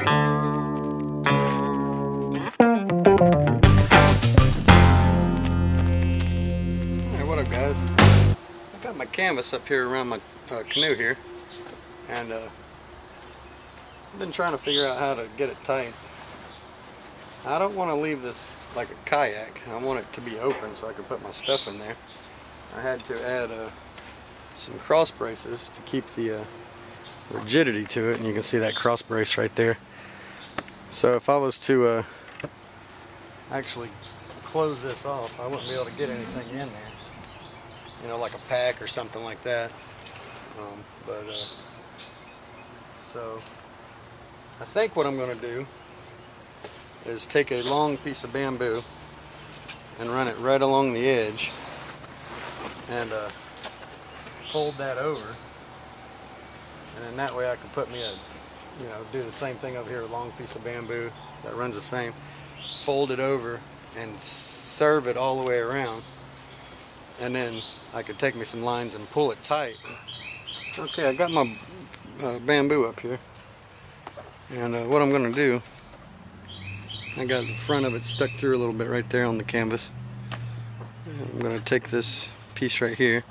What up, guys? I got my canvas up here around my canoe here, and I've been trying to figure out how to get it tight. I don't want to leave this like a kayak. I want it to be open so I can put my stuff in there. I had to add some cross braces to keep the rigidity to it, and you can see that cross brace right there. So if I was to actually close this off, I wouldn't be able to get anything in there. You know, like a pack or something like that. So I think what I'm going to do is take a long piece of bamboo and run it right along the edge and fold that over, and then that way I can put me do the same thing over here, a long piece of bamboo that runs the same, fold it over and serve it all the way around, and then I could take me some lines and pull it tight. Okay, I got my bamboo up here, and what I'm going to do, I got the front of it stuck through a little bit right there on the canvas. I'm going to take this piece right here,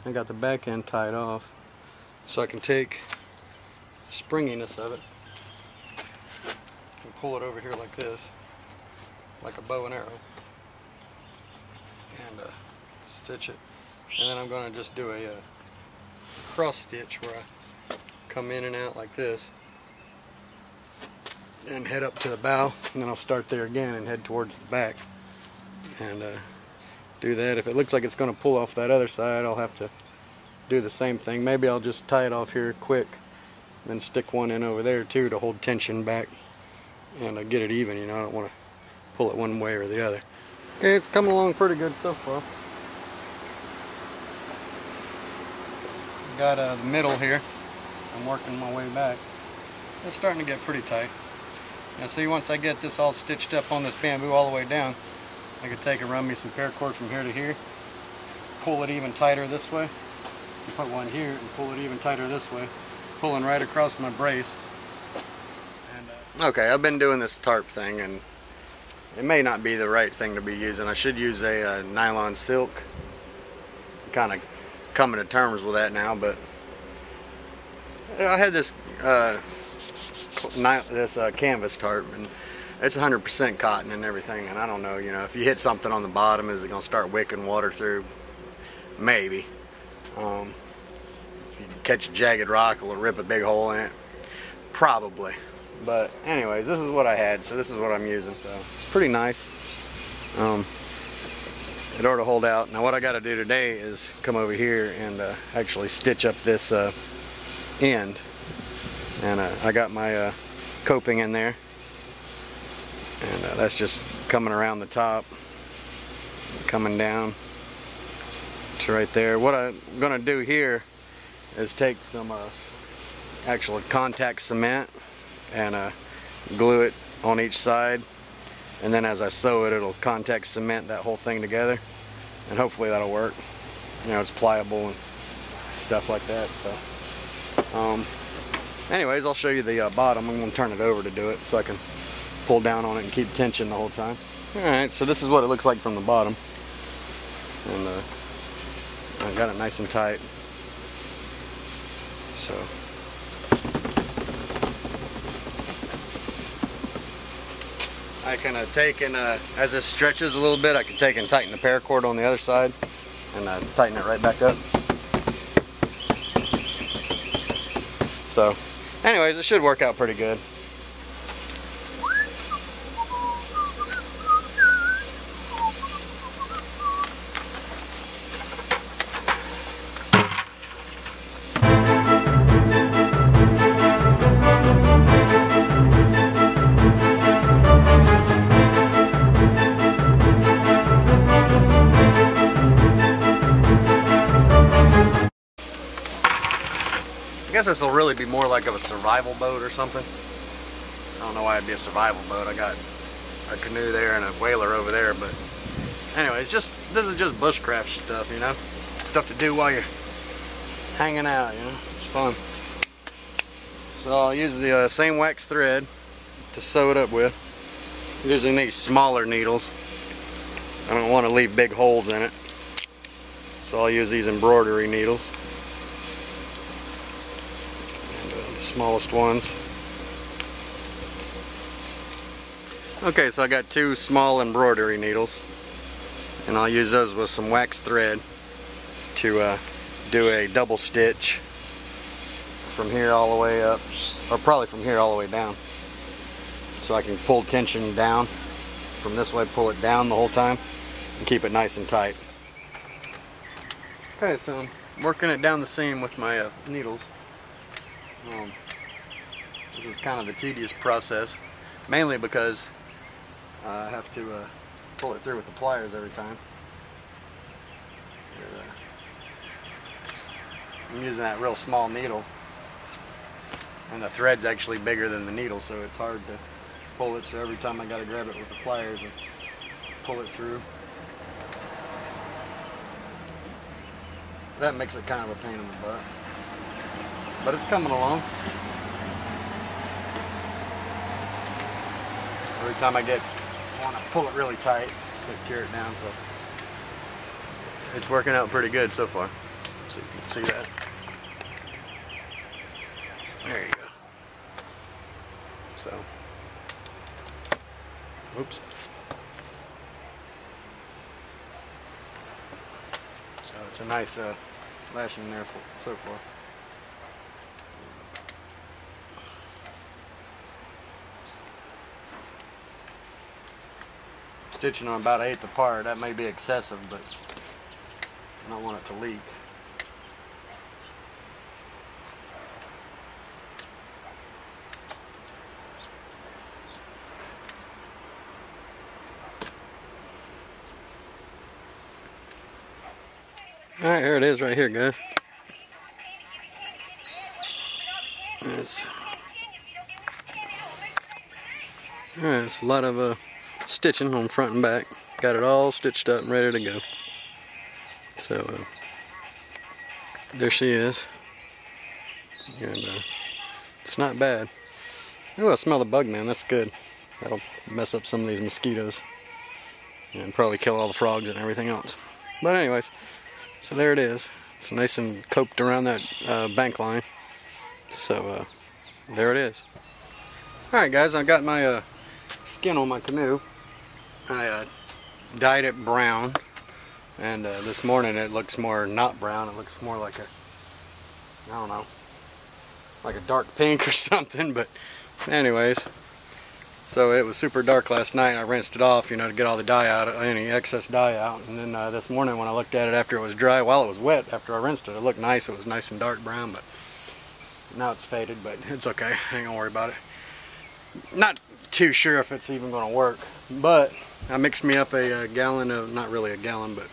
I got the back end tied off, so I can take the springiness of it and pull it over here like this, like a bow and arrow, and stitch it. And then I'm going to just do a cross stitch where I come in and out like this and head up to the bow, and then I'll start there again and head towards the back and do that. If it looks like it's going to pull off that other side, I'll have to do the same thing. Maybe I'll just tie it off here quick, then stick one in over there too to hold tension back and get it even. You know, I don't want to pull it one way or the other. Okay, it's coming along pretty good so far. Got the middle here. I'm working my way back. It's starting to get pretty tight. Now see, once I get this all stitched up on this bamboo all the way down, I could take and run me some paracord from here to here, pull it even tighter this way, and put one here and pull it even tighter this way, pulling right across my brace. And, okay, I've been doing this tarp thing, and it may not be the right thing to be using. I should use a nylon silk. Kind of coming to terms with that now, but I had this canvas tarp, and it's 100% cotton and everything, and I don't know, you know, if you hit something on the bottom, is it going to start wicking water through? Maybe. If you catch a jagged rock, it'll rip a big hole in it. Probably. But anyways, this is what I had, so this is what I'm using, so it's pretty nice. It ought to hold out. Now what I got to do today is come over here and actually stitch up this end, and I got my coping in there, and that's just coming around the top, coming down to right there. What I'm gonna do here is take some actual contact cement and glue it on each side, and then as I sew it, it'll contact cement that whole thing together, and hopefully that'll work. You know, it's pliable and stuff like that. So anyways, I'll show you the bottom. I'm going to turn it over to do it so I can pull down on it and keep tension the whole time. Alright, so this is what it looks like from the bottom, and I got it nice and tight. So I can take and as it stretches a little bit, I can take and tighten the paracord on the other side and tighten it right back up. So anyways, it should work out pretty good. I guess this will really be more like of a survival boat or something. I don't know why it'd be a survival boat. I got a canoe there and a whaler over there, but anyways, this is just bushcraft stuff, you know, stuff to do while you're hanging out, you know, it's fun. So I'll use the same wax thread to sew it up with. Using these smaller needles. I don't want to leave big holes in it, so I'll use these embroidery needles. And, the smallest ones. Okay, so I got 2 small embroidery needles, and I'll use those with some wax thread to do a double stitch from here all the way up, or probably from here all the way down, so I can pull tension down from this way, pull it down the whole time and keep it nice and tight. Okay, so I'm working it down the seam with my needles. This is kind of a tedious process, mainly because I have to pull it through with the pliers every time. I'm using that real small needle, and the thread's actually bigger than the needle, so it's hard to pull it, so every time I gotta grab it with the pliers and pull it through. That makes it kind of a pain in the butt, but it's coming along. Every time I want to pull it really tight, secure it down, so it's working out pretty good so far. So you can see that. There you go. So, oops. So it's a nice lashing there so far. Stitching on about 1/8 apart, that may be excessive, but I don't want it to leak. Alright, here it is right here, guys. It's a lot of stitching on front and back. Got it all stitched up and ready to go. So there she is, and it's not bad. Oh, I smell the bug, man. That's good. That'll mess up some of these mosquitoes and probably kill all the frogs and everything else. But anyways, so there it is. It's nice and coped around that bank line. So there it is. Alright guys, I've got my skin on my canoe. I dyed it brown, and this morning it looks more not brown. It looks more like I don't know, like a dark pink or something. But anyways, so it was super dark last night. I rinsed it off, you know, to get all the dye out, any excess dye out. And then this morning when I looked at it after it was dry, while it was wet, after I rinsed it, it looked nice. It was nice and dark brown, but now it's faded. But it's okay. I ain't gonna worry about it. Not too sure if it's even gonna work, but I mixed me up a gallon of, not really a gallon, but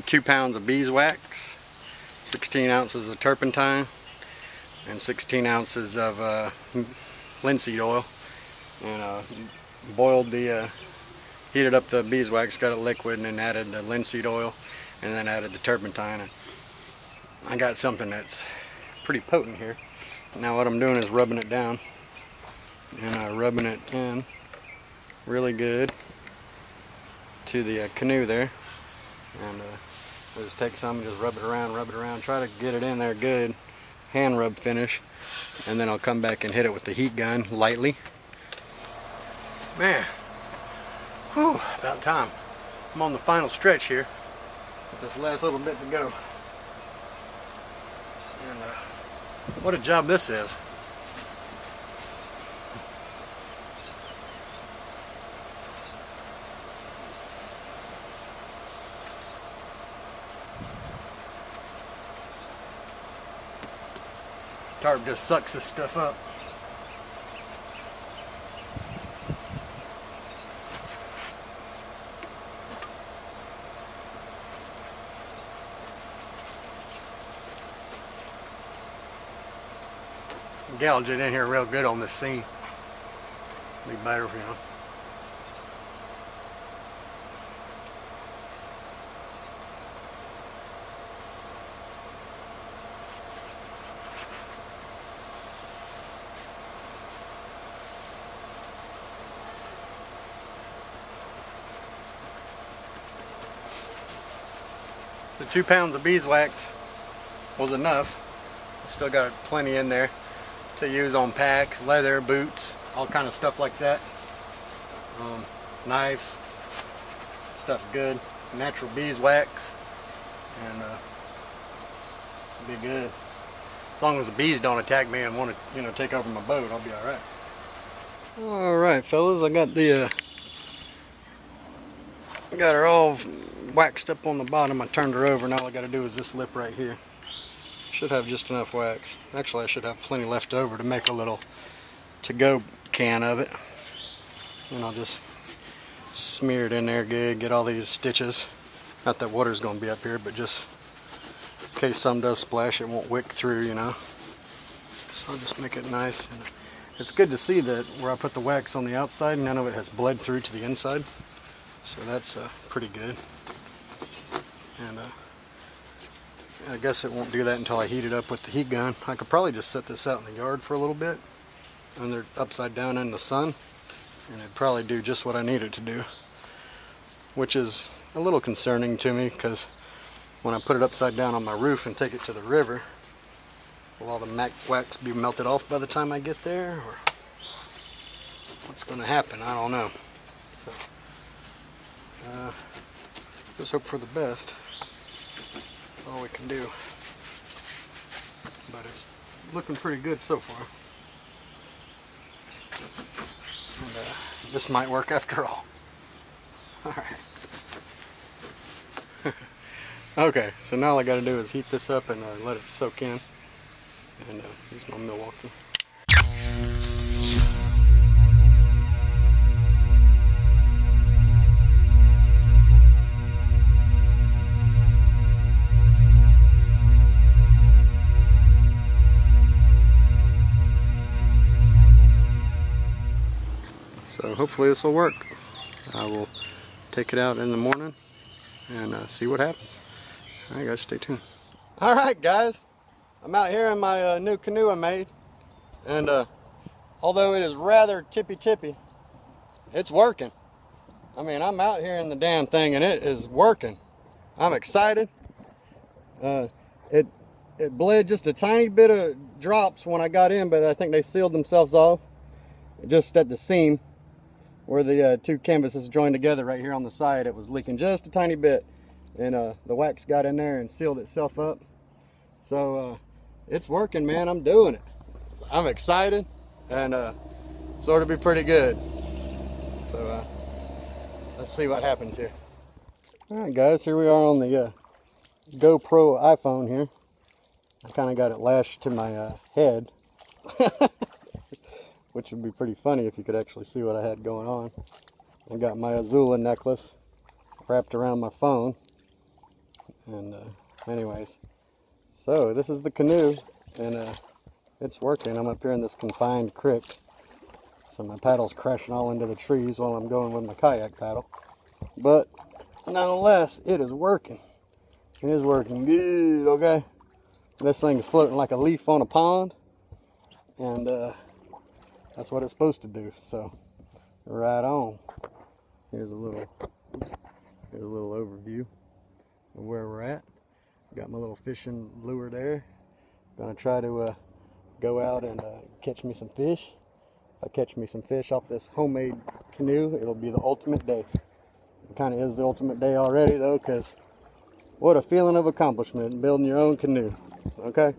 2 pounds of beeswax, 16 ounces of turpentine, and 16 ounces of linseed oil, and heated up the beeswax, got it liquid, and then added the linseed oil, and then added the turpentine. And I got something that's pretty potent here. Now what I'm doing is rubbing it down, and rubbing it in really good to the canoe there, and I just take some and just rub it around, try to get it in there good, hand rub finish, and then I'll come back and hit it with the heat gun lightly. Man, whew, about time. I'm on the final stretch here with this last little bit to go, and what a job this is. Tarp just sucks this stuff up. Gouge it in here real good on this seam. Be better for you. The 2 pounds of beeswax was enough. I still got plenty in there to use on packs, leather, boots, all kind of stuff like that. Knives, stuff's good. Natural beeswax, and this will be good. As long as the bees don't attack me and want to, you know, take over my boat, I'll be all right. All right, fellas, I got the got her all waxed up on the bottom. I turned her over, and all I got to do is this lip right here. Should have just enough wax. Actually, I should have plenty left over to make a little to-go can of it. And I'll just smear it in there good, get all these stitches. Not that water's going to be up here, but just in case some does splash, it won't wick through, you know. So I'll just make it nice. And it's good to see that where I put the wax on the outside, none of it has bled through to the inside. So that's pretty good. And I guess it won't do that until I heat it up with the heat gun. I could probably just set this out in the yard for a little bit, and they're upside down in the sun, and it'd probably do just what I need it to do, which is a little concerning to me, because when I put it upside down on my roof and take it to the river, will all the wax be melted off by the time I get there, or what's going to happen? I don't know. So just hope for the best. That's all we can do. But it's looking pretty good so far. And this might work after all. Alright. Okay, so now all I got to do is heat this up and let it soak in. And use my Milwaukee. So hopefully this will work. I will take it out in the morning and see what happens. Alright guys, stay tuned. Alright guys, I'm out here in my new canoe I made, and although it is rather tippy-tippy, it's working. I mean, I'm out here in the damn thing and it is working. I'm excited. It bled just a tiny bit of drops when I got in, but I think they sealed themselves off just at the seam where the 2 canvases joined together right here on the side. It was leaking just a tiny bit, and the wax got in there and sealed itself up. So it's working, man. I'm doing it. I'm excited, and it's going to be pretty good. So let's see what happens here. Alright guys, here we are on the GoPro iPhone here. I kind of got it lashed to my head. Which would be pretty funny if you could actually see what I had going on. I got my Azula necklace wrapped around my phone. And anyways, so this is the canoe, and it's working. I'm up here in this confined creek, so my paddle's crashing all into the trees while I'm going with my kayak paddle. But nonetheless, it is working. It is working good, okay? This thing is floating like a leaf on a pond, and that's what it's supposed to do. So right on. Here's a little overview of where we're at. Got my little fishing lure there. Gonna try to go out and catch me some fish. If I catch me some fish off this homemade canoe, it'll be the ultimate day. It kind of is the ultimate day already though, because what a feeling of accomplishment building your own canoe. Okay?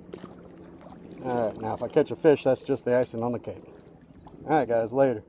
Alright, now if I catch a fish, that's just the icing on the cake. Alright guys, later.